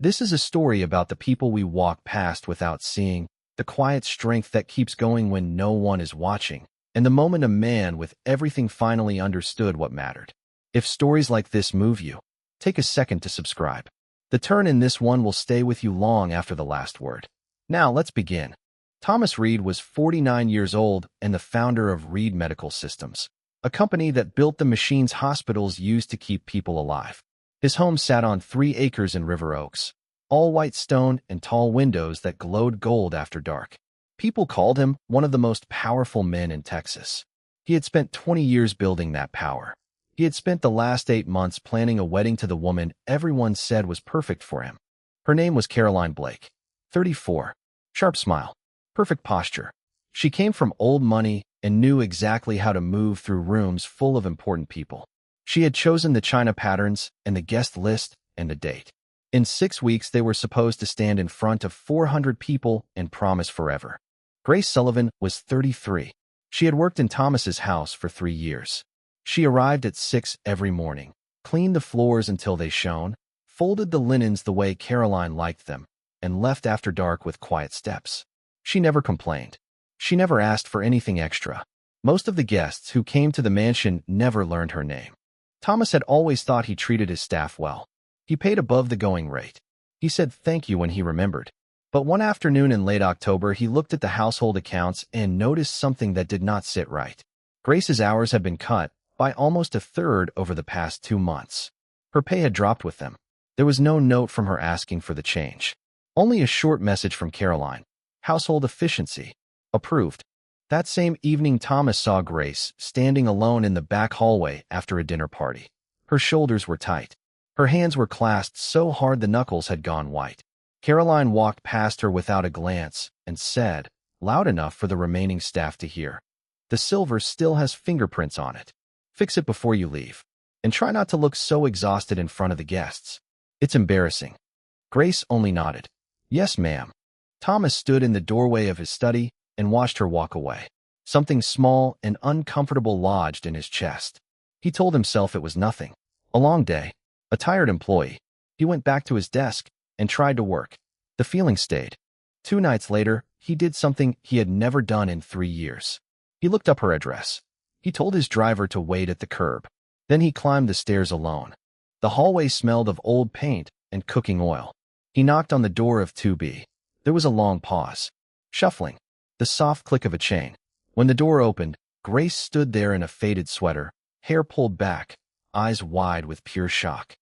This is a story about the people we walk past without seeing, the quiet strength that keeps going when no one is watching, and the moment a man with everything finally understood what mattered. If stories like this move you, take a second to subscribe. The turn in this one will stay with you long after the last word. Now let's begin. Thomas Reed was 49 years old and the founder of Reed Medical Systems, a company that built the machines hospitals used to keep people alive. His home sat on 3 acres in River Oaks, all white stone and tall windows that glowed gold after dark. People called him one of the most powerful men in Texas. He had spent 20 years building that power. He had spent the last 8 months planning a wedding to the woman everyone said was perfect for him. Her name was Caroline Blake, 34. Sharp smile, perfect posture. She came from old money and knew exactly how to move through rooms full of important people. She had chosen the china patterns and the guest list and the date. In 6 weeks, they were supposed to stand in front of 400 people and promise forever. Grace Sullivan was 33. She had worked in Thomas's house for 3 years. She arrived at 6 every morning, cleaned the floors until they shone, folded the linens the way Caroline liked them, and left after dark with quiet steps. She never complained. She never asked for anything extra. Most of the guests who came to the mansion never learned her name. Thomas had always thought he treated his staff well. He paid above the going rate. He said thank you when he remembered. But one afternoon in late October, he looked at the household accounts and noticed something that did not sit right. Grace's hours had been cut by almost a third over the past 2 months. Her pay had dropped with them. There was no note from her asking for the change. Only a short message from Caroline. Household efficiency. Approved. That same evening, Thomas saw Grace standing alone in the back hallway after a dinner party. Her shoulders were tight. Her hands were clasped so hard the knuckles had gone white. Caroline walked past her without a glance and said, loud enough for the remaining staff to hear, "The silver still has fingerprints on it. Fix it before you leave. And try not to look so exhausted in front of the guests. It's embarrassing." Grace only nodded. "Yes, ma'am." Thomas stood in the doorway of his study and watched her walk away. Something small and uncomfortable lodged in his chest. He told himself it was nothing. A long day. A tired employee. He went back to his desk and tried to work. The feeling stayed. 2 nights later, he did something he had never done in 3 years. He looked up her address. He told his driver to wait at the curb. Then he climbed the stairs alone. The hallway smelled of old paint and cooking oil. He knocked on the door of 2B. There was a long pause. Shuffling. The soft click of a chain. When the door opened, Grace stood there in a faded sweater, hair pulled back, eyes wide with pure shock.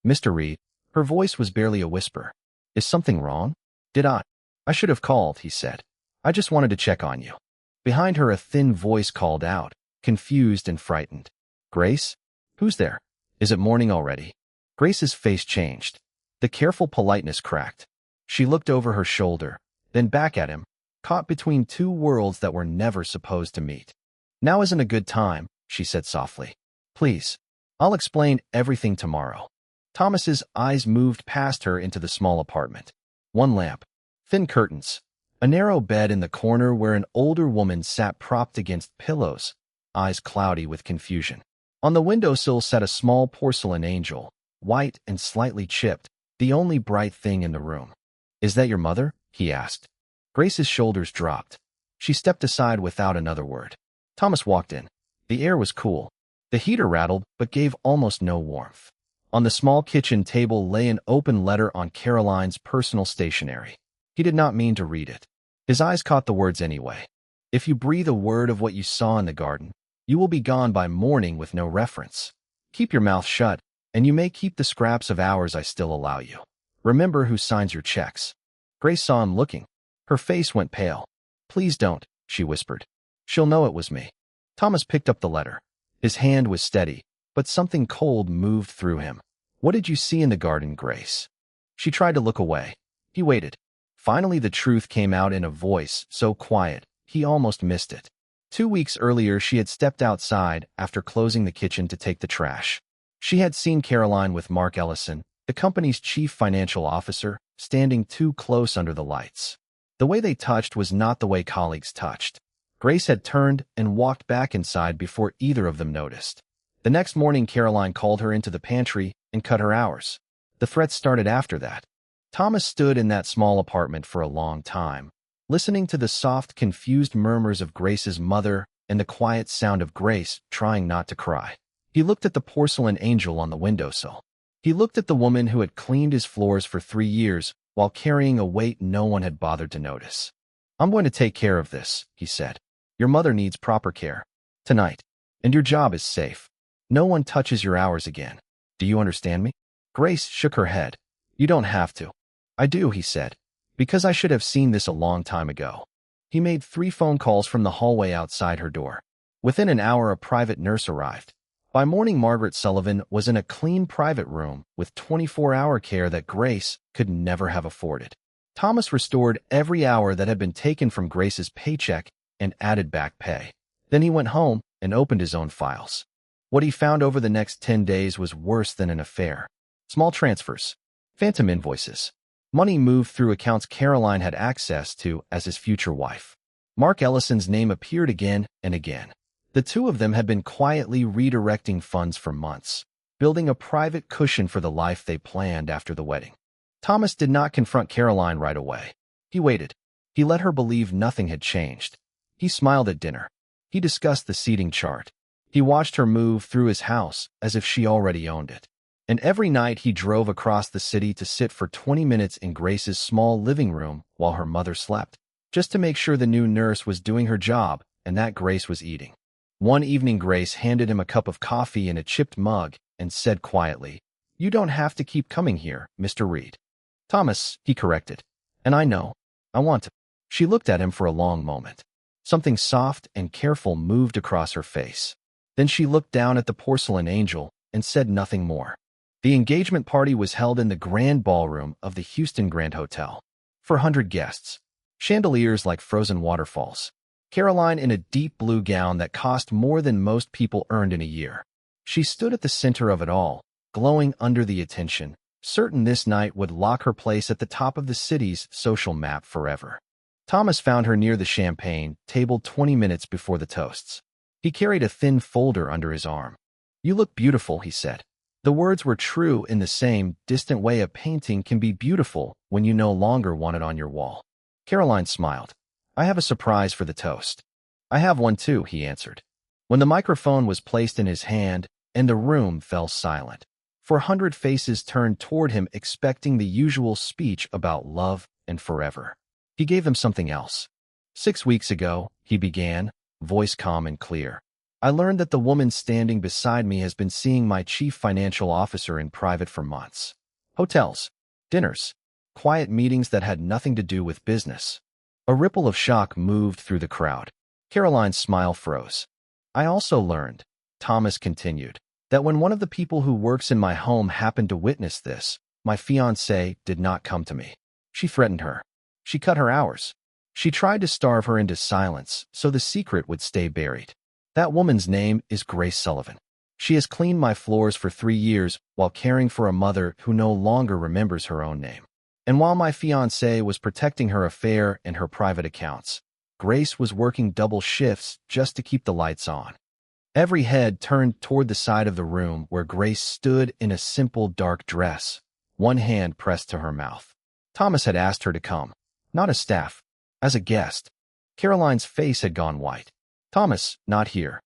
"Mr. Reed," her voice was barely a whisper. "Is something wrong?" I should have called," he said. "I just wanted to check on you." Behind her, a thin voice called out, confused and frightened. "Grace? Who's there? Is it morning already?" Grace's face changed. The careful politeness cracked. She looked over her shoulder, then back at him, caught between 2 worlds that were never supposed to meet. "Now isn't a good time," she said softly. "Please. I'll explain everything tomorrow." Thomas's eyes moved past her into the small apartment. 1 lamp, thin curtains, a narrow bed in the corner where an older woman sat propped against pillows, eyes cloudy with confusion. On the windowsill sat a small porcelain angel, white and slightly chipped, the only bright thing in the room. "Is that your mother?" he asked. Grace's shoulders dropped. She stepped aside without another word. Thomas walked in. The air was cool. The heater rattled but gave almost no warmth. On the small kitchen table lay an open letter on Caroline's personal stationery. He did not mean to read it. His eyes caught the words anyway. "If you breathe a word of what you saw in the garden, you will be gone by morning with no reference. Keep your mouth shut, and you may keep the scraps of hours I still allow you. Remember who signs your checks." Grace saw him looking. Her face went pale. "Please don't," she whispered. "She'll know it was me." Thomas picked up the letter. His hand was steady, but something cold moved through him. "What did you see in the garden, Grace?" She tried to look away. He waited. Finally, the truth came out in a voice so quiet, he almost missed it. 2 weeks earlier, she had stepped outside after closing the kitchen to take the trash. She had seen Caroline with Mark Ellison, the company's chief financial officer, standing too close under the lights. The way they touched was not the way colleagues touched. Grace had turned and walked back inside before either of them noticed. The next morning, Caroline called her into the pantry and cut her hours. The threats started after that. Thomas stood in that small apartment for a long time, listening to the soft, confused murmurs of Grace's mother and the quiet sound of Grace trying not to cry. He looked at the porcelain angel on the windowsill. He looked at the woman who had cleaned his floors for 3 years while carrying a weight no one had bothered to notice. "I'm going to take care of this," he said. "Your mother needs proper care tonight, and your job is safe. No one touches your hours again. Do you understand me?" Grace shook her head. "You don't have to." "I do," he said, "because I should have seen this a long time ago." He made 3 phone calls from the hallway outside her door. Within an hour, a private nurse arrived. By morning, Margaret Sullivan was in a clean private room with 24-hour care that Grace could never have afforded. Thomas restored every hour that had been taken from Grace's paycheck and added back pay. Then he went home and opened his own files. What he found over the next 10 days was worse than an affair. Small transfers, phantom invoices, money moved through accounts Caroline had access to as his future wife. Mark Ellison's name appeared again and again. The two of them had been quietly redirecting funds for months, building a private cushion for the life they planned after the wedding. Thomas did not confront Caroline right away. He waited. He let her believe nothing had changed. He smiled at dinner. He discussed the seating chart. He watched her move through his house as if she already owned it. And every night he drove across the city to sit for 20 minutes in Grace's small living room while her mother slept, just to make sure the new nurse was doing her job and that Grace was eating. One evening, Grace handed him a cup of coffee in a chipped mug and said quietly, "You don't have to keep coming here, Mr. Reed." "Thomas," he corrected. "And I know. I want to." She looked at him for a long moment. Something soft and careful moved across her face. Then she looked down at the porcelain angel and said nothing more. The engagement party was held in the grand ballroom of the Houston Grand Hotel. 400 guests. Chandeliers like frozen waterfalls. Caroline in a deep blue gown that cost more than most people earned in a year. She stood at the center of it all, glowing under the attention, certain this night would lock her place at the top of the city's social map forever. Thomas found her near the champagne table 20 minutes before the toasts. He carried a thin folder under his arm. "You look beautiful," he said. The words were true in the same distant way a painting can be beautiful when you no longer want it on your wall. Caroline smiled. "I have a surprise for the toast." "I have one too," he answered. When the microphone was placed in his hand and the room fell silent, 400 faces turned toward him expecting the usual speech about love and forever. He gave them something else. "6 weeks ago," he began, voice calm and clear, "I learned that the woman standing beside me has been seeing my chief financial officer in private for months. Hotels, dinners, quiet meetings that had nothing to do with business." A ripple of shock moved through the crowd. Caroline's smile froze. "I also learned," Thomas continued, "that when one of the people who works in my home happened to witness this, my fiancée did not come to me. She threatened her. She cut her hours. She tried to starve her into silence so the secret would stay buried. That woman's name is Grace Sullivan. She has cleaned my floors for 3 years while caring for a mother who no longer remembers her own name. And while my fiancé was protecting her affair and her private accounts, Grace was working double shifts just to keep the lights on." Every head turned toward the side of the room where Grace stood in a simple dark dress, one hand pressed to her mouth. Thomas had asked her to come, not as staff, as a guest. Caroline's face had gone white. "Thomas, not here.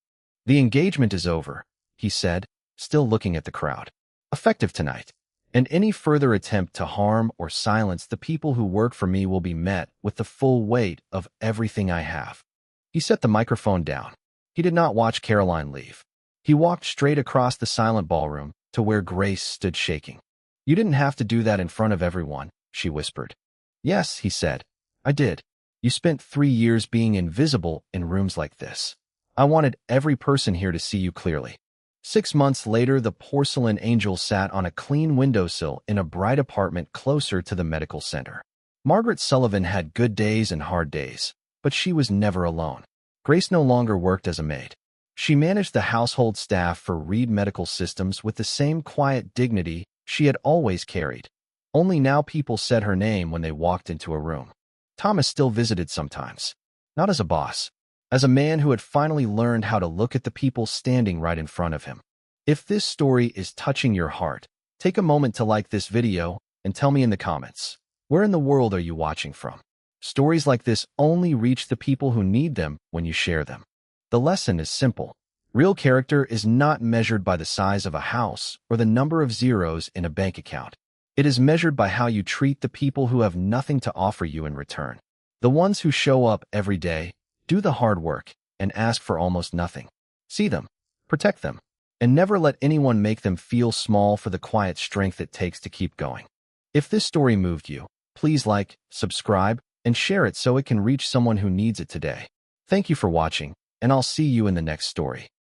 The engagement is over," he said, still looking at the crowd. "Effective tonight. And any further attempt to harm or silence the people who work for me will be met with the full weight of everything I have." He set the microphone down. He did not watch Caroline leave. He walked straight across the silent ballroom to where Grace stood shaking. "You didn't have to do that in front of everyone," she whispered. "Yes," he said. "I did. You spent 3 years being invisible in rooms like this. I wanted every person here to see you clearly." 6 months later, the porcelain angel sat on a clean windowsill in a bright apartment closer to the medical center. Margaret Sullivan had good days and hard days, but she was never alone. Grace no longer worked as a maid. She managed the household staff for Reed Medical Systems with the same quiet dignity she had always carried. Only now people said her name when they walked into a room. Thomas still visited sometimes, not as a boss, as a man who had finally learned how to look at the people standing right in front of him. If this story is touching your heart, take a moment to like this video and tell me in the comments, where in the world are you watching from? Stories like this only reach the people who need them when you share them. The lesson is simple. Real character is not measured by the size of a house or the number of zeros in a bank account. It is measured by how you treat the people who have nothing to offer you in return. The ones who show up every day, do the hard work, and ask for almost nothing. See them, protect them, and never let anyone make them feel small for the quiet strength it takes to keep going. If this story moved you, please like, subscribe, and share it so it can reach someone who needs it today. Thank you for watching, and I'll see you in the next story.